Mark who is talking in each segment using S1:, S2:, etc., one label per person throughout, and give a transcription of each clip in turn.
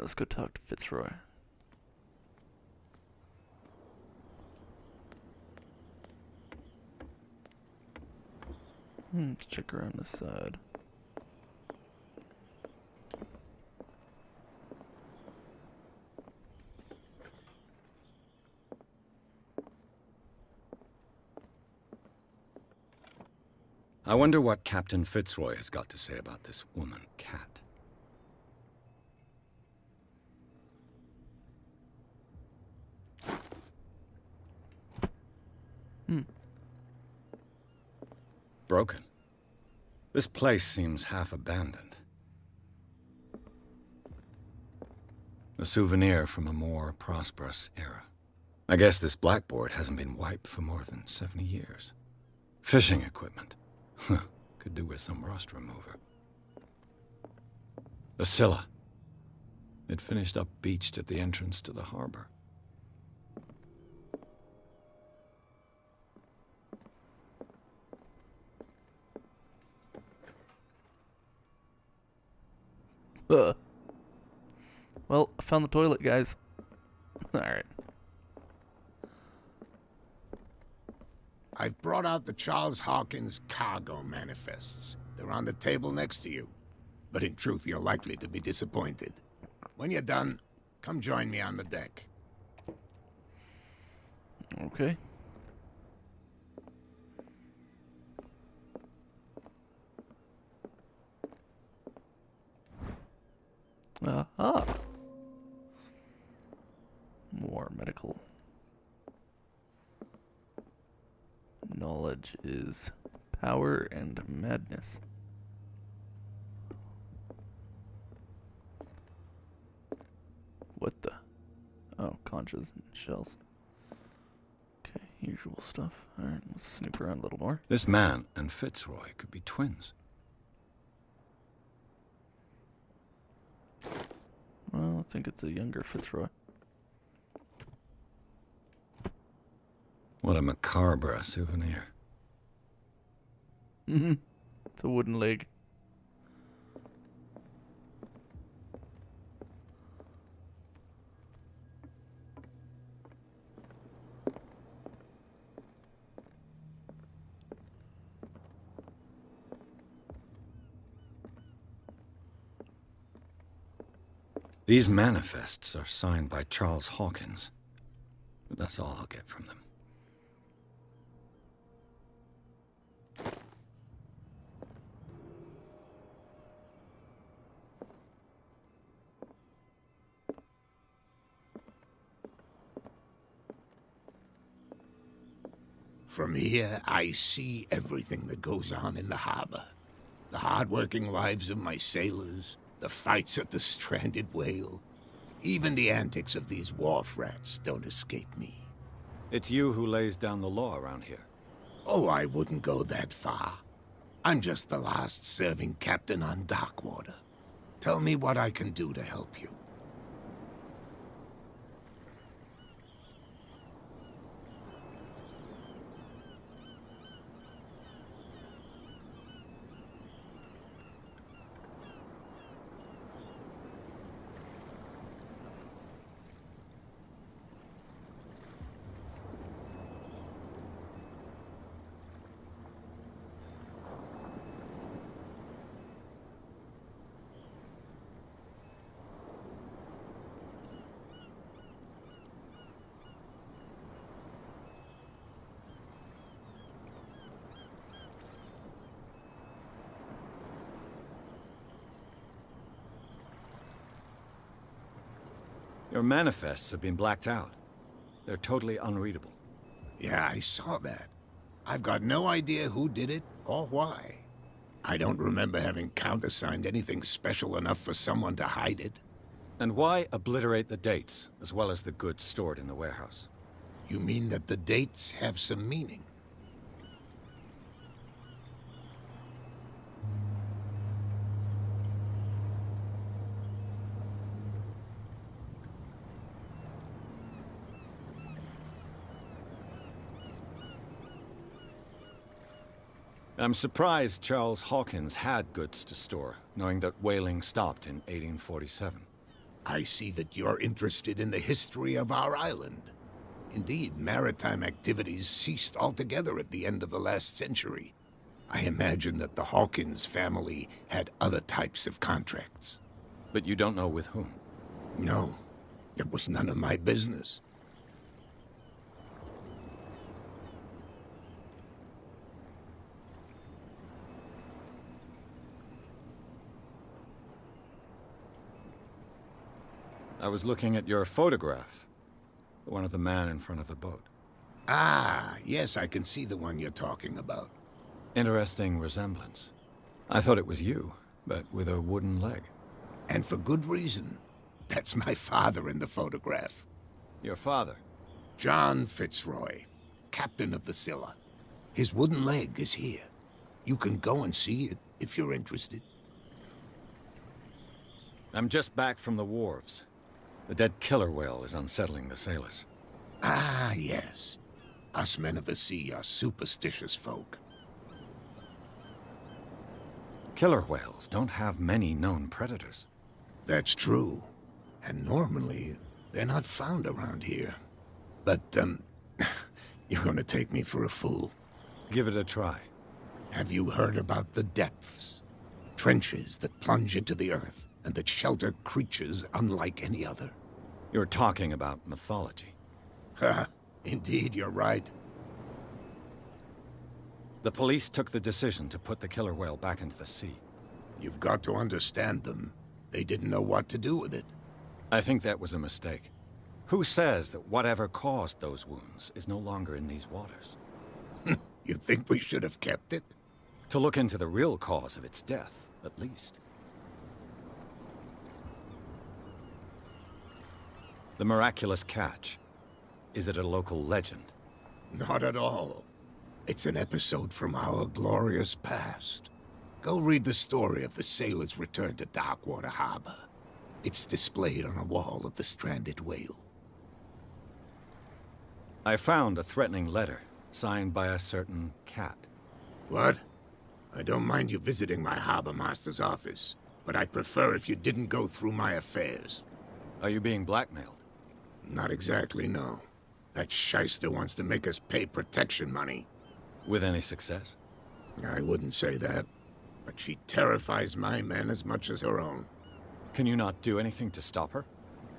S1: let's go talk to Fitzroy. Let's check around this side.
S2: I wonder what Captain Fitzroy has got to say about this woman, Cat. Broken. This place seems half abandoned. A souvenir from a more prosperous era. I guess this blackboard hasn't been wiped for more than 70 years. Fishing equipment. Could do with some rust remover. The Scylla. It finished up beached at the entrance to the harbor.
S1: Well, I found the toilet, guys. Alright.
S3: I've brought out the Charles Hawkins cargo manifests. They're on the table next to you. But in truth, you're likely to be disappointed. When you're done, come join me on the deck.
S1: Okay. Aha! More medical. Knowledge is power and madness. What the? Oh, conchas and shells. Okay, usual stuff. Alright, let's snoop around a little more.
S2: This man and Fitzroy could be twins.
S1: Well, I think it's a younger Fitzroy.
S2: What a macabre souvenir.
S1: It's a wooden leg.
S2: These manifests are signed by Charles Hawkins. But that's all I'll get from them.
S3: From here, I see everything that goes on in the harbor. The hard-working lives of my sailors, the fights at the stranded whale. Even the antics of these wharf rats don't escape me.
S2: It's you who lays down the law around here.
S3: Oh, I wouldn't go that far. I'm just the last serving captain on Darkwater. Tell me what I can do to help you.
S2: Your manifests have been blacked out. They're totally unreadable.
S3: Yeah, I saw that. I've got no idea who did it or why. I don't remember having countersigned anything special enough for someone to hide it.
S2: And why obliterate the dates, as well as the goods stored in the warehouse?
S3: You mean that the dates have some meaning?
S2: I'm surprised Charles Hawkins had goods to store, knowing that whaling stopped in 1847.
S3: I see that you're interested in the history of our island. Indeed, maritime activities ceased altogether at the end of the last century. I imagine that the Hawkins family had other types of contracts.
S2: But you don't know with whom?
S3: No, it was none of my business.
S2: I was looking at your photograph. The one of the man in front of the boat.
S3: Ah, yes, I can see the one you're talking about.
S2: Interesting resemblance. I thought it was you, but with a wooden leg.
S3: And for good reason. That's my father in the photograph.
S2: Your father?
S3: John Fitzroy, captain of the Scylla. His wooden leg is here. You can go and see it if you're interested.
S2: I'm just back from the wharves. The dead killer whale is unsettling the sailors.
S3: Ah, yes. Us men of the sea are superstitious folk.
S2: Killer whales don't have many known predators.
S3: That's true. And normally, they're not found around here. But, you're gonna take me for a fool.
S2: Give it a try.
S3: Have you heard about the depths? Trenches that plunge into the earth and that shelter creatures unlike any other.
S2: You're talking about mythology.
S3: Ha! Indeed, you're right.
S2: The police took the decision to put the killer whale back into the sea.
S3: You've got to understand them. They didn't know what to do with it.
S2: I think that was a mistake. Who says that whatever caused those wounds is no longer in these waters?
S3: You think we should have kept it?
S2: To look into the real cause of its death, at least. The miraculous catch. Is it a local legend?
S3: Not at all. It's an episode from our glorious past. Go read the story of the sailor's return to Darkwater Harbor. It's displayed on a wall of the stranded whale.
S2: I found a threatening letter, signed by a certain cat.
S3: What? I don't mind you visiting my harbor master's office, but I'd prefer if you didn't go through my affairs.
S2: Are you being blackmailed?
S3: Not exactly, no. That shyster wants to make us pay protection money.
S2: With any success?
S3: I wouldn't say that, but she terrifies my men as much as her own.
S2: Can you not do anything to stop her?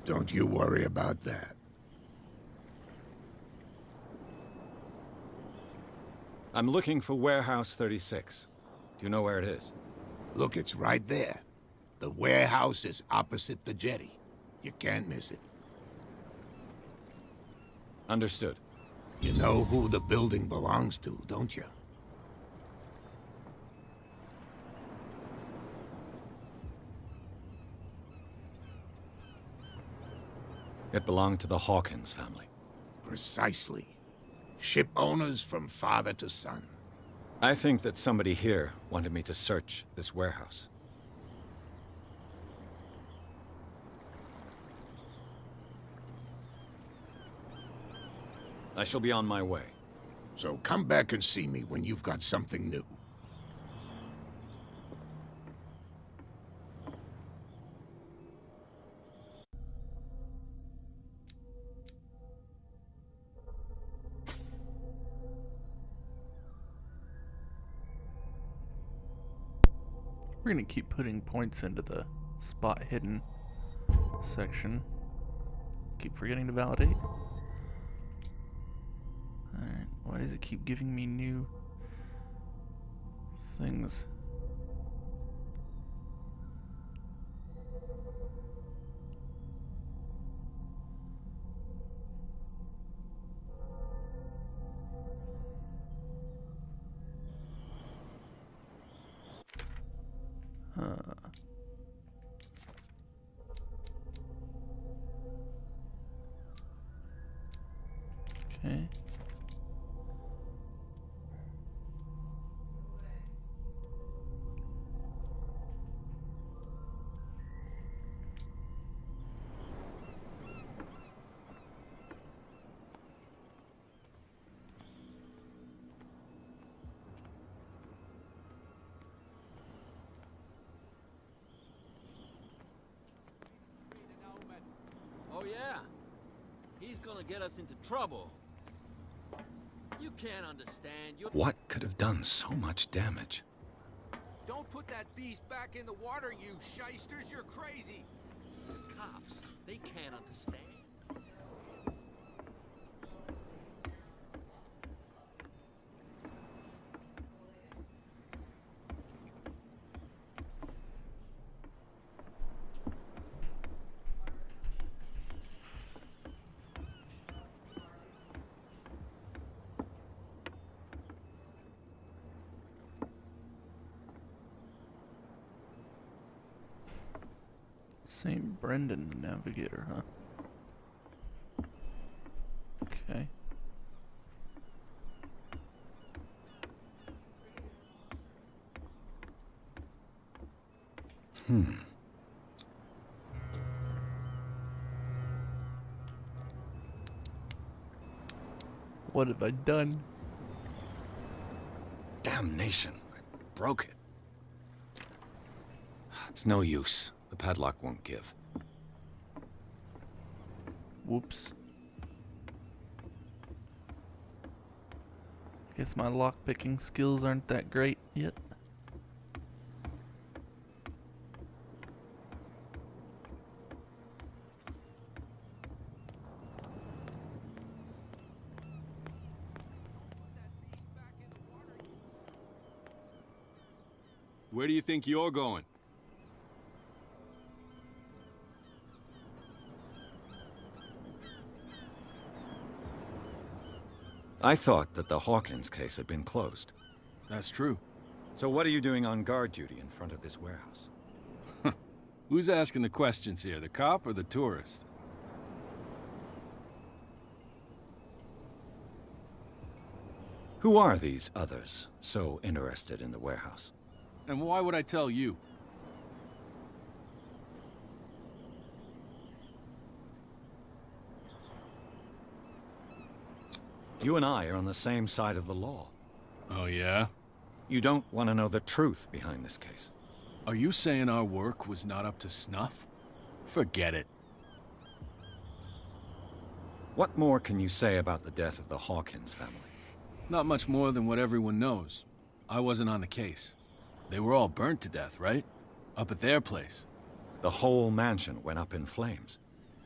S3: Don't you worry about that.
S2: I'm looking for Warehouse 36. Do you know where it is?
S3: Look, it's right there. The warehouse is opposite the jetty. You can't miss it.
S2: Understood.
S3: You know who the building belongs to, don't you?
S2: It belonged to the Hawkins family.
S3: Precisely. Ship owners from father to son.
S2: I think that somebody here wanted me to search this warehouse. I shall be on my way.
S3: So come back and see me when you've got something new.
S1: We're gonna keep putting points into the spot hidden section. Keep forgetting to validate. Alright, why does it keep giving me new things? Okay.
S4: Oh yeah? He's gonna get us into trouble. You can't understand.
S2: What could have done so much damage?
S4: Don't put that beast back in the water, you shysters. You're crazy. The cops, they can't understand.
S1: St. Brendan Navigator, huh? Okay. What have I done?
S2: Damnation. I broke it. It's no use. The padlock won't give.
S1: Whoops. Guess my lockpicking skills aren't that great yet.
S5: Where do you think you're going?
S2: I thought that the Hawkins case had been closed.
S5: That's true.
S2: So what are you doing on guard duty in front of this warehouse?
S5: Who's asking the questions here, the cop or the tourist?
S2: Who are these others so interested in the warehouse?
S5: And why would I tell you?
S2: You and I are on the same side of the law.
S5: Oh, yeah?
S2: You don't want to know the truth behind this case.
S5: Are you saying our work was not up to snuff? Forget it.
S2: What more can you say about the death of the Hawkins family?
S5: Not much more than what everyone knows. I wasn't on the case. They were all burnt to death, right? Up at their place.
S2: The whole mansion went up in flames.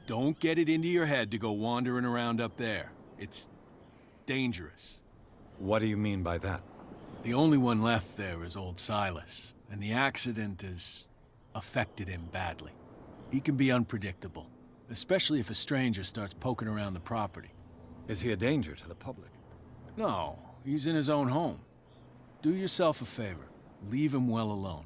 S5: Don't get it into your head to go wandering around up there. It's dangerous.
S2: What do you mean by that?
S5: The only one left there is old Silas, and the accident has affected him badly. He can be unpredictable, especially if a stranger starts poking around the property.
S2: Is he a danger to the public?
S5: No, he's in his own home. Do yourself a favor. Leave him well alone.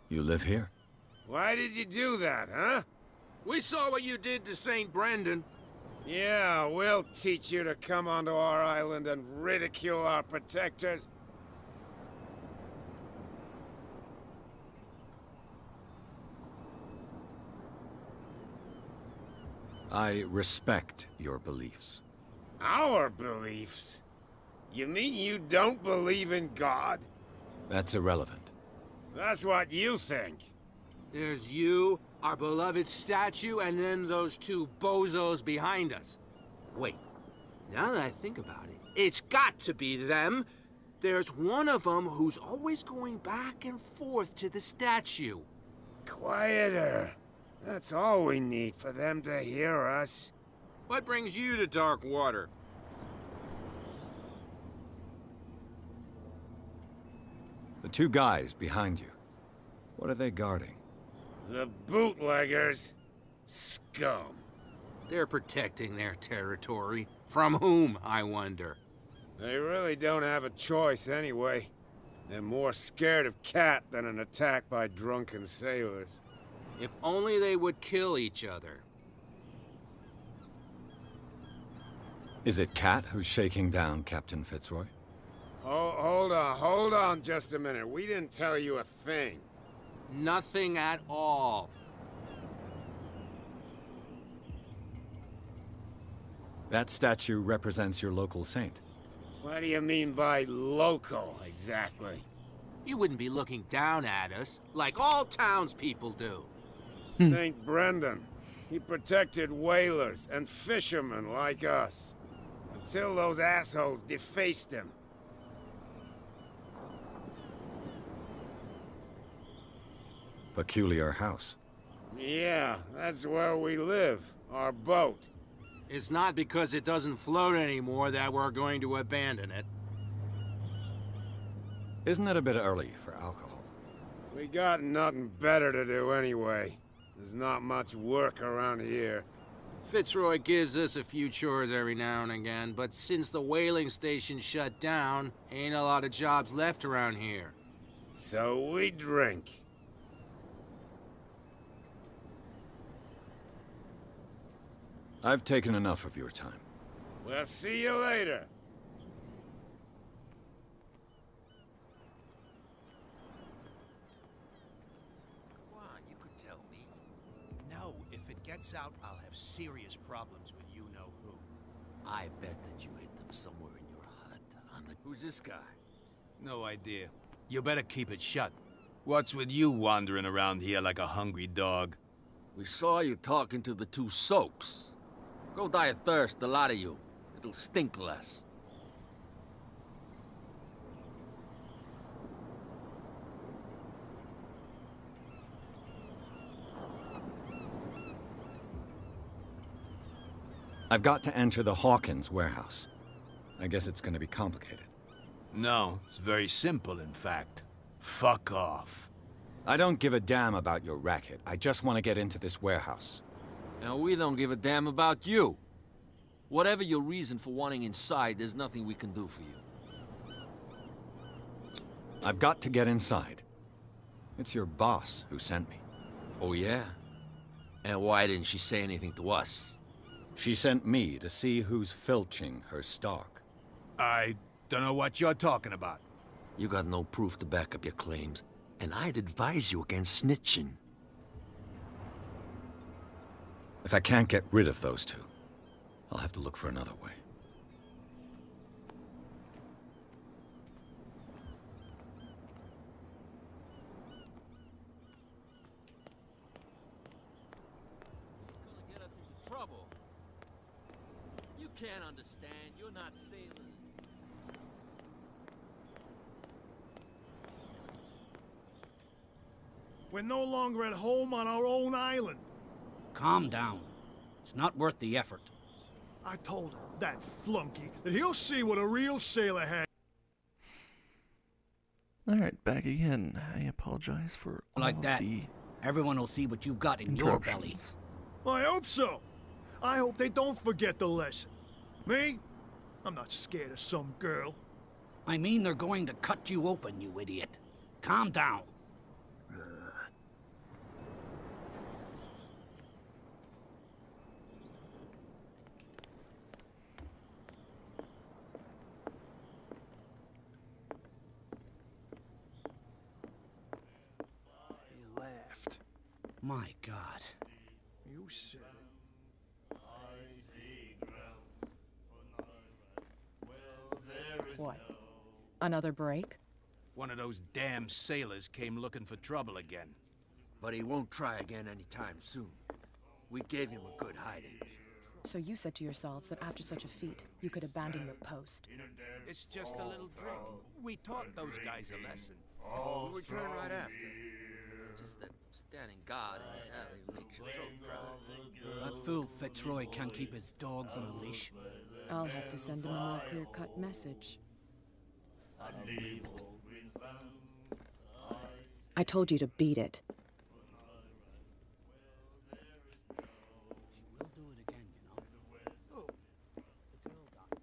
S2: You live here?
S6: Why did you do that, huh?
S4: We saw what you did to St. Brendan.
S6: Yeah, we'll teach you to come onto our island and ridicule our protectors.
S2: I respect your beliefs.
S6: Our beliefs? You mean you don't believe in God?
S2: That's irrelevant.
S6: That's what you think.
S4: There's you, our beloved statue, and then those two bozos behind us. Wait, now that I think about it, it's got to be them. There's one of them who's always going back and forth to the statue.
S6: Quieter. That's all we need for them to hear us.
S4: What brings you to dark water?
S2: The two guys behind you. What are they guarding?
S6: The bootleggers. Scum.
S4: They're protecting their territory. From whom, I wonder?
S6: They really don't have a choice anyway. They're more scared of Cat than an attack by drunken sailors.
S4: If only they would kill each other.
S2: Is it Cat who's shaking down Captain Fitzroy?
S6: Hold on just a minute. We didn't tell you a thing.
S4: Nothing at all.
S2: That statue represents your local saint.
S6: What do you mean by local, exactly?
S4: You wouldn't be looking down at us, like all townspeople do.
S6: St. Brendan. He protected whalers and fishermen like us. Until those assholes defaced him.
S2: Peculiar house.
S6: Yeah, that's where we live. Our boat.
S4: It's not because it doesn't float anymore that we're going to abandon it.
S2: Isn't it a bit early for alcohol?
S6: We got nothing better to do anyway. There's not much work around here.
S4: Fitzroy gives us a few chores every now and again, but since the whaling station shut down, ain't a lot of jobs left around here.
S6: So we drink.
S2: I've taken enough of your time.
S6: We'll see you later.
S4: Come on, you could tell me. No, if it gets out, I'll have serious problems with you-know-who.
S7: I bet that you hid them somewhere in your hut. Who's this guy?
S8: No idea. You better keep it shut. What's with you wandering around here like a hungry dog?
S7: We saw you talking to the two soaks. Go die of thirst, the lot of you. It'll stink less.
S2: I've got to enter the Hawkins warehouse. I guess it's gonna be complicated.
S8: No, it's very simple, in fact. Fuck off.
S2: I don't give a damn about your racket. I just want to get into this warehouse.
S7: And we don't give a damn about you. Whatever your reason for wanting inside, there's nothing we can do for you.
S2: I've got to get inside. It's your boss who sent me.
S7: Oh, yeah? And why didn't she say anything to us?
S2: She sent me to see who's filching her stock.
S8: I don't know what you're talking about.
S7: You got no proof to back up your claims, and I'd advise you against snitching.
S2: If I can't get rid of those two, I'll have to look for another way.
S7: He's gonna get us into trouble. You can't understand. You're not sailors.
S9: We're no longer at home on our own island.
S10: Calm down. It's not worth the effort.
S9: I told him, that flunky, that he'll see what a real sailor has.
S1: Alright, back again. I apologize for all
S10: Like
S1: of
S10: that.
S1: the
S10: Everyone will see what you've got in your belly.
S1: interruptions.
S9: I hope so. I hope they don't forget the lesson. Me? I'm not scared of some girl.
S10: I mean, they're going to cut you open, you idiot. Calm down.
S9: He laughed.
S10: My God.
S9: You said it.
S11: What? Another break?
S8: One of those damn sailors came looking for trouble again.
S7: But he won't try again anytime soon. We gave him a good hiding.
S11: So you said to yourselves that after such a feat, you could abandon your post.
S8: It's just a little drink. We taught those guys a lesson.
S7: We'll return right after. It's just that standing guard in this alley makes your throat dry.
S10: That fool Fitzroy can't keep his dogs on a leash.
S11: I'll have to send him a more clear-cut message. I told you to beat it.
S10: She will do it again, you know. Oh, the girl got.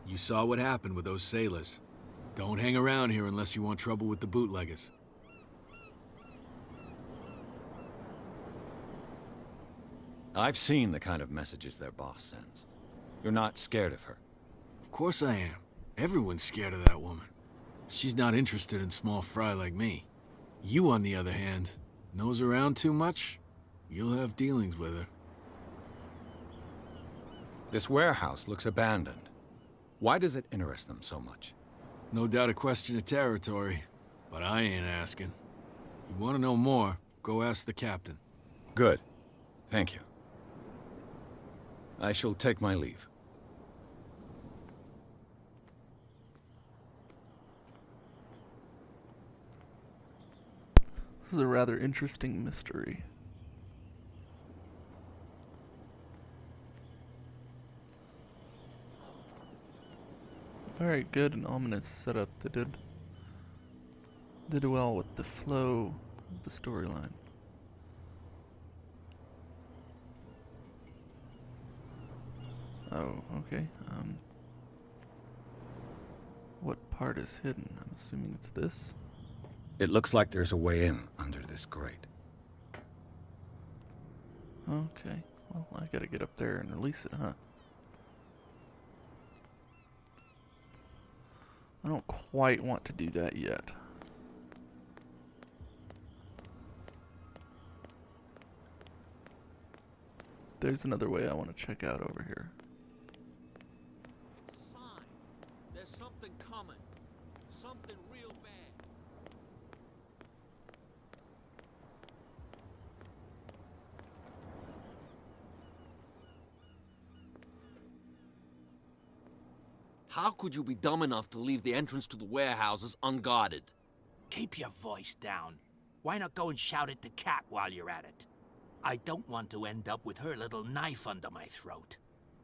S5: You saw what happened with those sailors. Don't hang around here unless you want trouble with the bootleggers.
S2: I've seen the kind of messages their boss sends. You're not scared of her.
S5: Of course I am. Everyone's scared of that woman. She's not interested in small fry like me. You, on the other hand, nose around too much, you'll have dealings with her.
S2: This warehouse looks abandoned. Why does it interest them so much?
S5: No doubt a question of territory, but I ain't asking. You want to know more, go ask the captain.
S2: Good. Thank you. I shall take my leave.
S1: This is a rather interesting mystery. Very good and ominous setup. They did well with the flow of the storyline. Oh, okay. What part is hidden? I'm assuming it's this.
S2: It looks like there's a way in under this grate.
S1: Okay. Well, I gotta get up there and release it, huh? I don't quite want to do that yet. There's another way I want to check out over here.
S7: It's a sign. There's something coming. Something real bad. How could you be dumb enough to leave the entrance to the warehouses unguarded?
S10: Keep your voice down. Why not go and shout at the cat while you're at it? I don't want to end up with her little knife under my throat.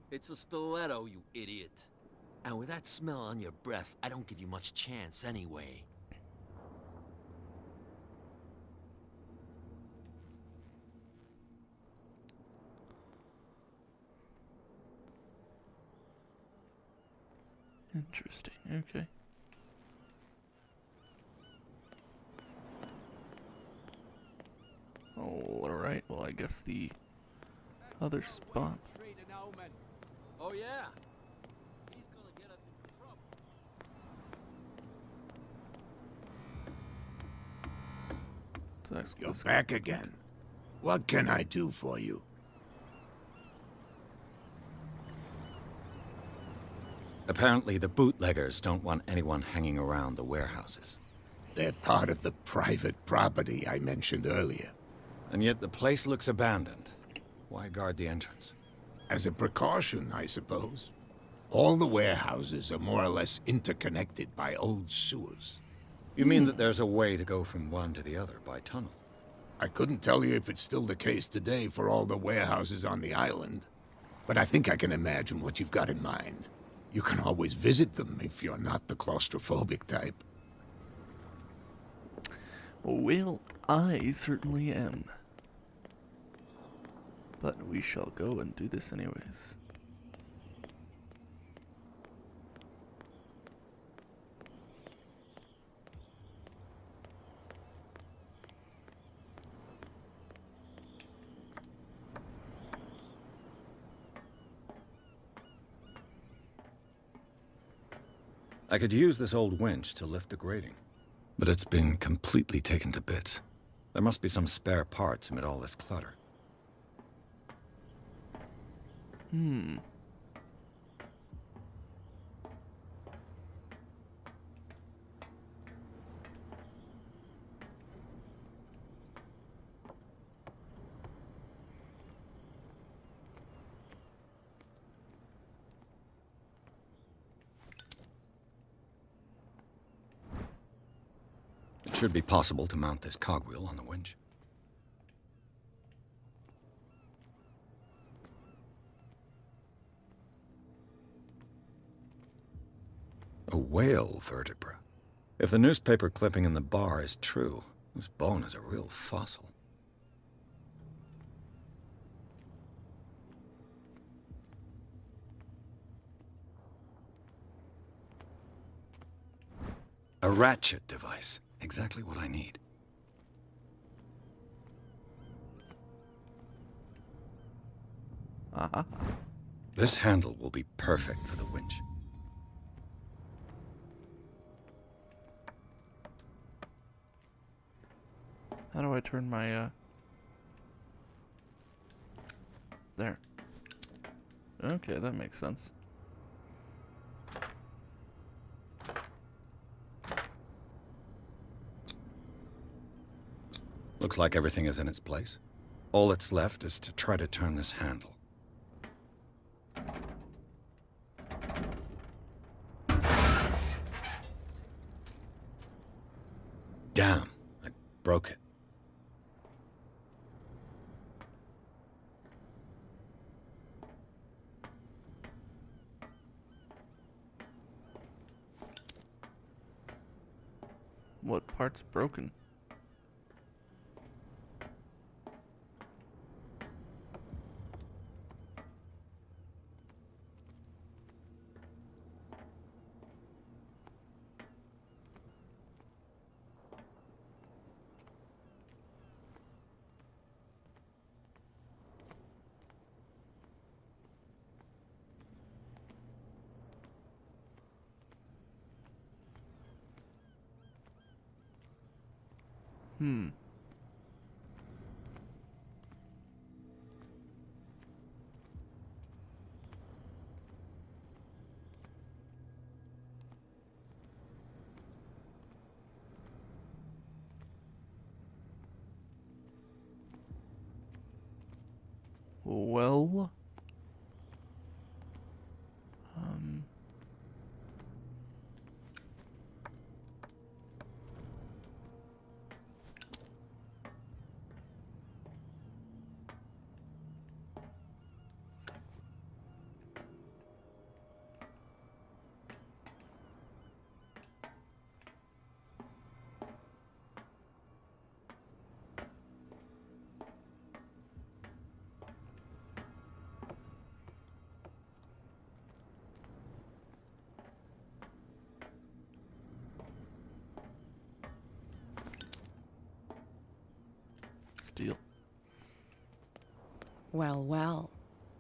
S7: It's a stiletto, you idiot. And with that smell on your breath, I don't give you much chance anyway.
S1: Interesting, okay. Oh, alright, well I guess the other spot.
S7: Oh yeah? He's gonna get us into trouble.
S3: You're back again. What can I do for you?
S2: Apparently the bootleggers don't want anyone hanging around the warehouses.
S3: They're part of the private property I mentioned earlier.
S2: And yet the place looks abandoned. Why guard the entrance?
S3: As a precaution, I suppose. All the warehouses are more or less interconnected by old sewers.
S2: You mean that there's a way to go from one to the other by tunnel?
S3: I couldn't tell you if it's still the case today for all the warehouses on the island, but I think I can imagine what you've got in mind. You can always visit them if you're not the claustrophobic type.
S1: Well, I certainly am. But we shall go and do this anyways.
S2: I could use this old winch to lift the grating, but it's been completely taken to bits. There must be some spare parts amid all this clutter. It should be possible to mount this cogwheel on the winch. A whale vertebra. If the newspaper clipping in the bar is true, this bone is a real fossil. A ratchet device. Exactly what I need.
S1: Uh-huh.
S2: This handle will be perfect for the winch.
S1: How do I turn my, There. Okay, that makes sense.
S2: Looks like everything is in its place. All that's left is to try to turn this handle. Damn, I broke it.
S1: What part's broken? Hmm. Well, steel.
S11: Well, well.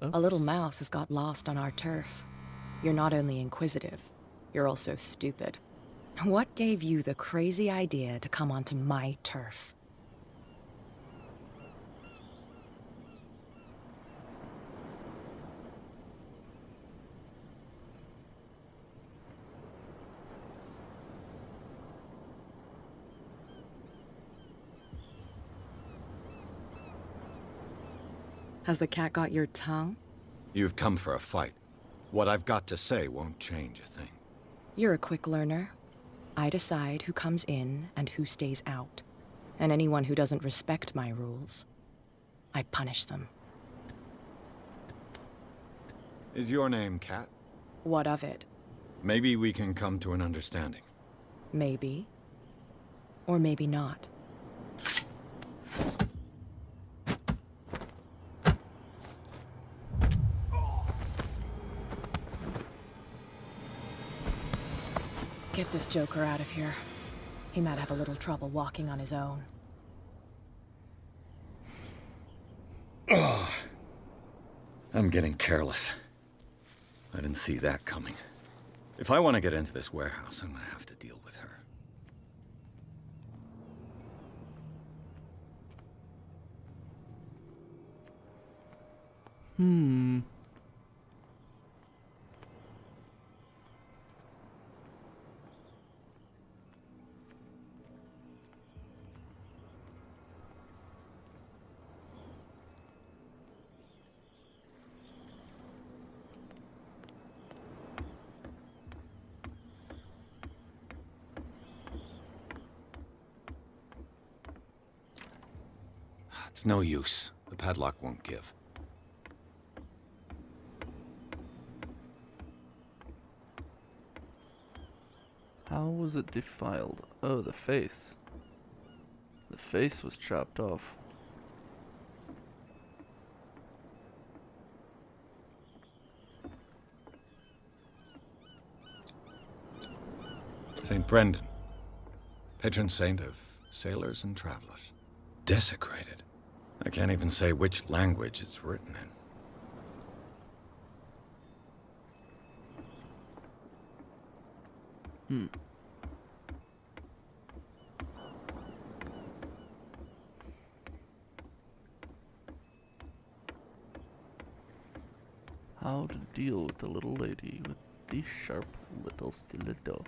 S1: Oh.
S11: A little mouse has got lost on our turf. You're not only inquisitive, you're also stupid. What gave you the crazy idea to come onto my turf? Has the cat got your tongue?
S2: You've come for a fight. What I've got to say won't change a thing.
S11: You're a quick learner. I decide who comes in and who stays out. And anyone who doesn't respect my rules, I punish them.
S2: Is your name Cat?
S11: What of it?
S2: Maybe we can come to an understanding.
S11: Maybe. Or maybe not. Get this joker out of here. He might have a little trouble walking on his own.
S2: Oh, I'm getting careless. I didn't see that coming. If I want to get into this warehouse, I'm gonna have to deal with her.
S1: Hmm.
S2: It's no use. The padlock won't give.
S1: How was it defiled? Oh, the face. The face was chopped off.
S2: St. Brendan. Patron saint of sailors and travelers. Desecrated. I can't even say which language it's written in.
S1: How to deal with the little lady with the sharp little stiletto.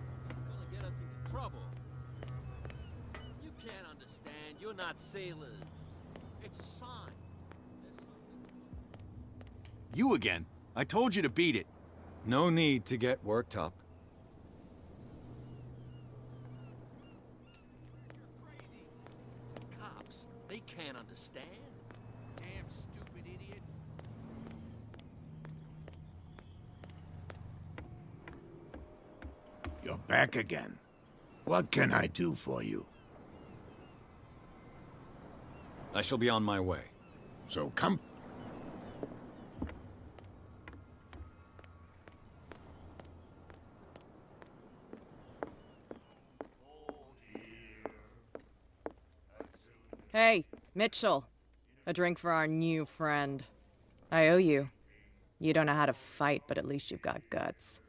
S7: It's gonna get us into trouble. You can't understand. You're not sailors. It's a sign.
S5: You again. I told you to beat it.
S2: No need to get worked up.
S7: Cops, they can't understand.
S4: Damn stupid idiots.
S3: You're back again. What can I do for you?
S2: I shall be on my way.
S3: So come.
S11: Hey, Mitchell. A drink for our new friend. I owe you. You don't know how to fight, but at least you've got guts.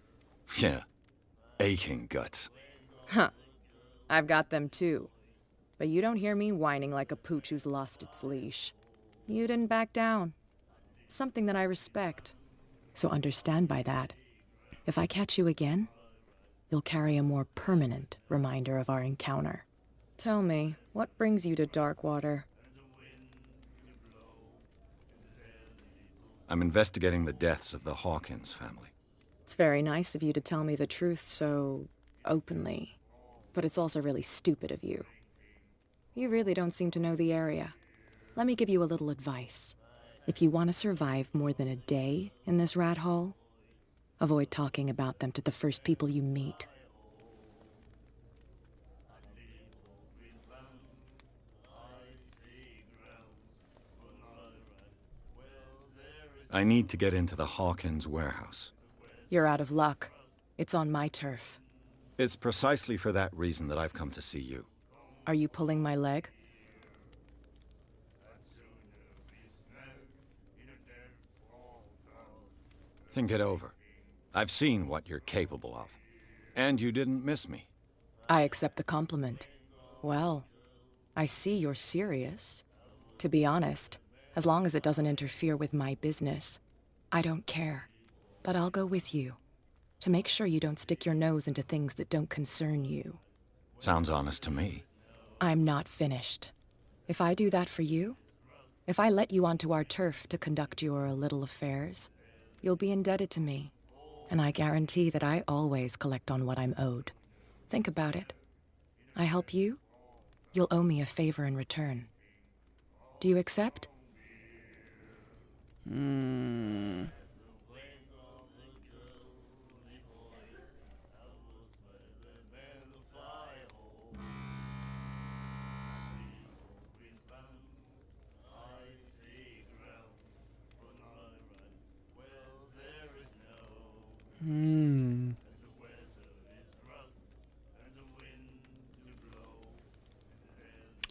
S2: Yeah. Aching guts.
S11: Huh. I've got them too. But you don't hear me whining like a pooch who's lost its leash. You didn't back down. Something that I respect. So understand by that. If I catch you again, you'll carry a more permanent reminder of our encounter. Tell me, what brings you to Darkwater?
S2: I'm investigating the deaths of the Hawkins family.
S11: It's very nice of you to tell me the truth so openly. But it's also really stupid of you. You really don't seem to know the area. Let me give you a little advice. If you want to survive more than a day in this rat hole, avoid talking about them to the first people you meet.
S2: I need to get into the Hawkins warehouse.
S11: You're out of luck. It's on my turf.
S2: It's precisely for that reason that I've come to see you.
S11: Are you pulling my leg?
S2: Think it over. I've seen what you're capable of. And you didn't miss me.
S11: I accept the compliment. Well, I see you're serious. To be honest, as long as it doesn't interfere with my business, I don't care. But I'll go with you, to make sure you don't stick your nose into things that don't concern you.
S2: Sounds honest to me.
S11: I'm not finished. If I do that for you, if I let you onto our turf to conduct your little affairs, you'll be indebted to me. And I guarantee that I always collect on what I'm owed. Think about it. I help you, you'll owe me a favor in return. Do you accept?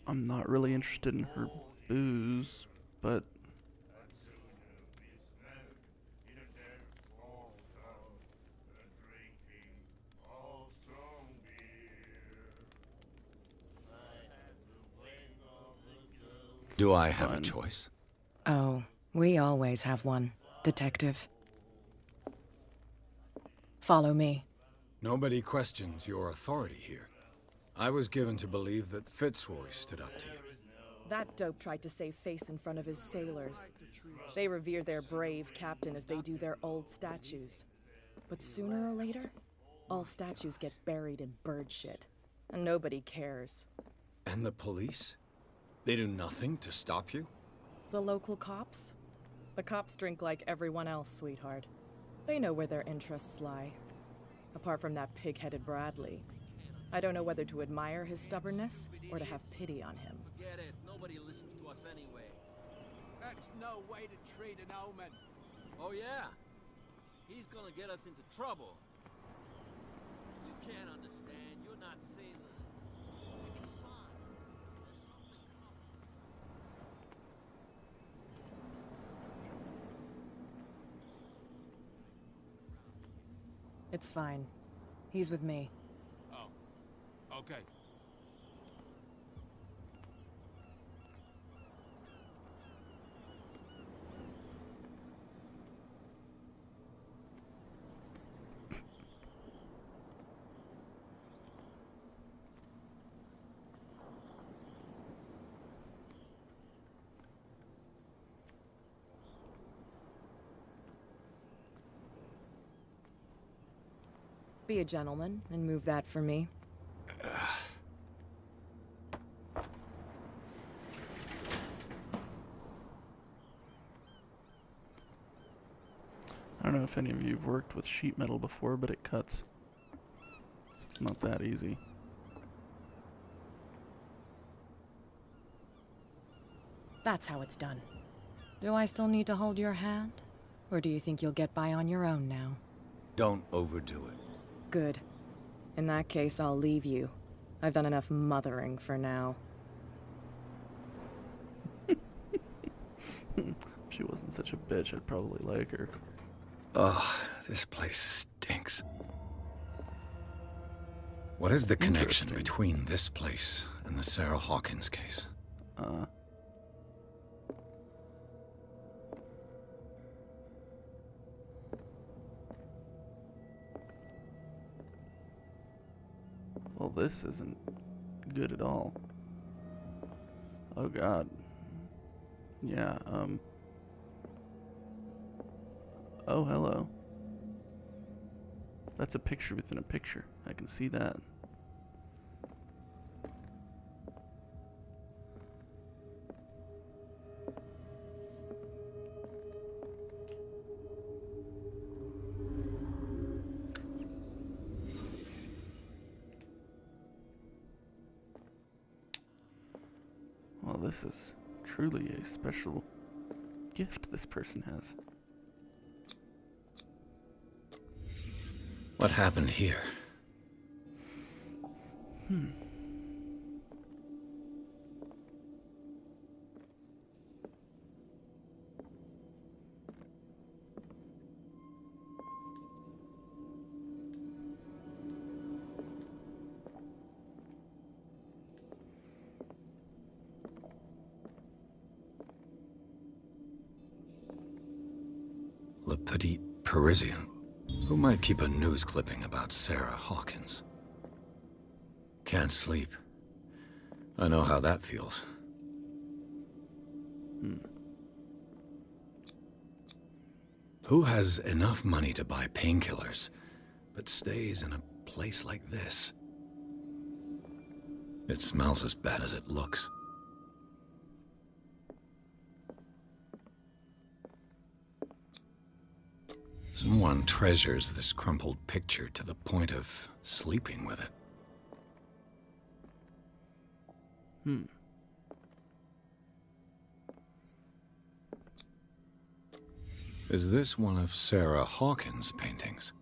S1: I'm not really interested in her booze, but
S2: Do I have a choice?
S11: Oh, we always have one, Detective. Follow me.
S2: Nobody questions your authority here. I was given to believe that Fitzroy stood up to you.
S11: That dope tried to save face in front of his sailors. They revere their brave captain as they do their old statues. But sooner or later, all statues get buried in bird shit. And nobody cares.
S2: And the police? They do nothing to stop you?
S11: The local cops? The cops drink like everyone else, sweetheart. They know where their interests lie. Apart from that pig-headed Bradley. I don't know whether to admire his stubbornness or to have pity on him.
S7: Forget it. Nobody listens to us anyway.
S4: That's no way to treat an omen.
S7: Oh, yeah? He's gonna get us into trouble. You can't understand. You're not sailors. It's a sign. There's something coming.
S11: It's fine. He's with me.
S8: Oh, okay.
S11: Be a gentleman and move that for me.
S1: I don't know if any of you have worked with sheet metal before, but it cuts. It's not that easy.
S11: That's how it's done. Do I still need to hold your hand? Or do you think you'll get by on your own now?
S2: Don't overdo it.
S11: Good. In that case, I'll leave you. I've done enough mothering for now.
S1: If she wasn't such a bitch, I'd probably like her.
S2: Ugh, this place stinks. What is the connection between this place and the Sarah Hawkins case?
S1: Well, this isn't good at all. Oh god. Yeah, oh, hello. That's a picture within a picture. I can see that. Well, this is truly a special gift this person has.
S2: What happened here? Le Petit Parisien. Who might keep a news clipping about Sarah Hawkins? Can't sleep. I know how that feels. Who has enough money to buy painkillers, but stays in a place like this? It smells as bad as it looks. Someone treasures this crumpled picture to the point of sleeping with it. Is this one of Sarah Hawkins' paintings?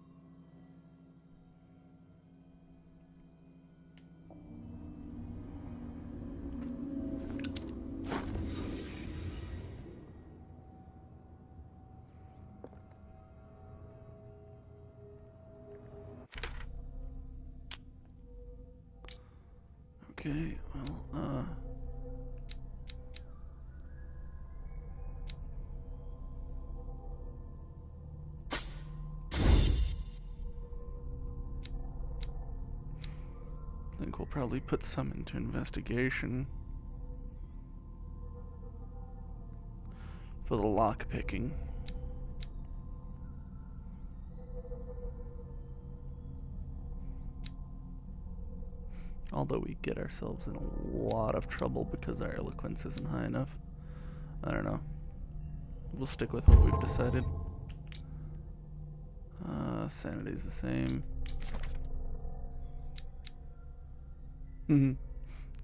S1: Okay, well, I think we'll probably put some into investigation for the lock picking. Although we get ourselves in a lot of trouble because our eloquence isn't high enough. I don't know. We'll stick with what we've decided. Sanity's the same.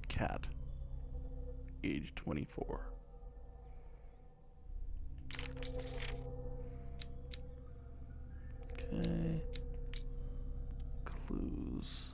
S1: Cat. Age 24. clues.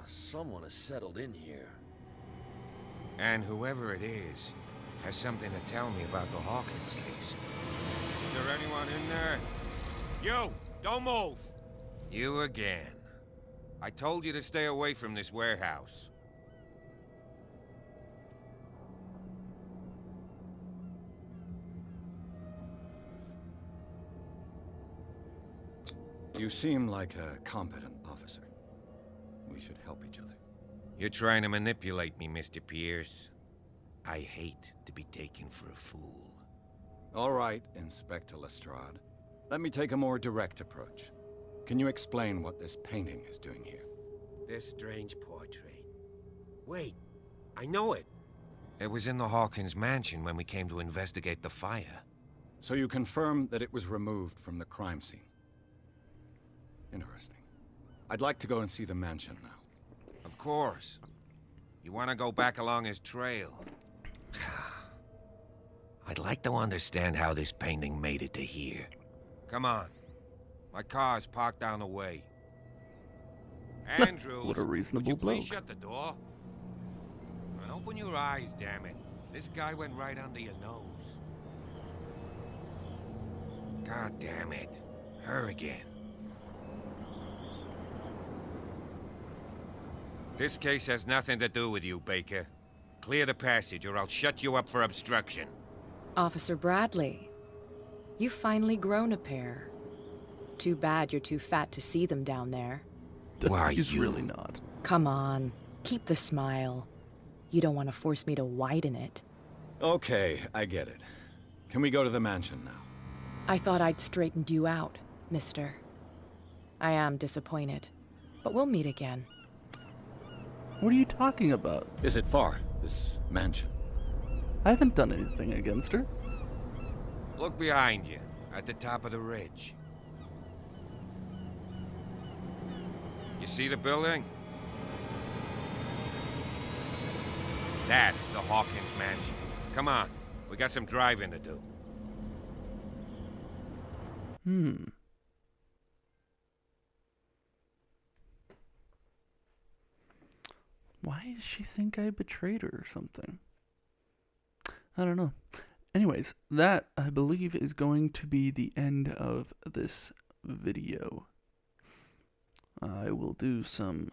S12: Someone has settled in here.
S13: And whoever it is has something to tell me about the Hawkins case. Is there anyone in there? You! Don't move! You again. I told you to stay away from this warehouse.
S2: You seem like a competent officer. We should help each other.
S13: You're trying to manipulate me, Mr. Pierce. I hate to be taken for a fool.
S2: All right, Inspector Lestrade. Let me take a more direct approach. Can you explain what this painting is doing here?
S13: This strange portrait. Wait, I know it. It was in the Hawkins mansion when we came to investigate the fire.
S2: So you confirm that it was removed from the crime scene? Interesting. I'd like to go and see the mansion now.
S13: Of course. You want to go back along his trail? I'd like to understand how this painting made it to here. Come on. My car's parked down the way. Andrews,
S1: what a reasonable
S13: would you please
S1: bloke.
S13: shut the door? And open your eyes, damn it. This guy went right under your nose. God damn it. Her again. This case has nothing to do with you, Baker. Clear the passage or I'll shut you up for obstruction.
S11: Officer Bradley, you've finally grown a pair. Too bad you're too fat to see them down there.
S13: Why,
S1: He's
S13: you...
S1: really not.
S11: Come on, keep the smile. You don't want to force me to widen it.
S2: Okay, I get it. Can we go to the mansion now?
S11: I thought I'd straightened you out, mister. I am disappointed, but we'll meet again.
S1: What are you talking about?
S2: Is it far, this mansion?
S1: I haven't done anything against her.
S13: Look behind you, at the top of the ridge. You see the building? That's the Hawkins mansion. Come on, we got some driving to do.
S1: Why does she think I betrayed her or something? I don't know. Anyways, that, I believe, is going to be the end of this video. I will do some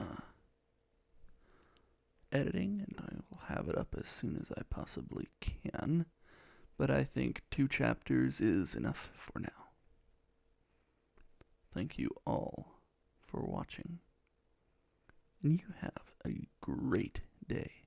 S1: editing, and I will have it up as soon as I possibly can. But I think 2 chapters is enough for now. Thank you all for watching. And you have a great day.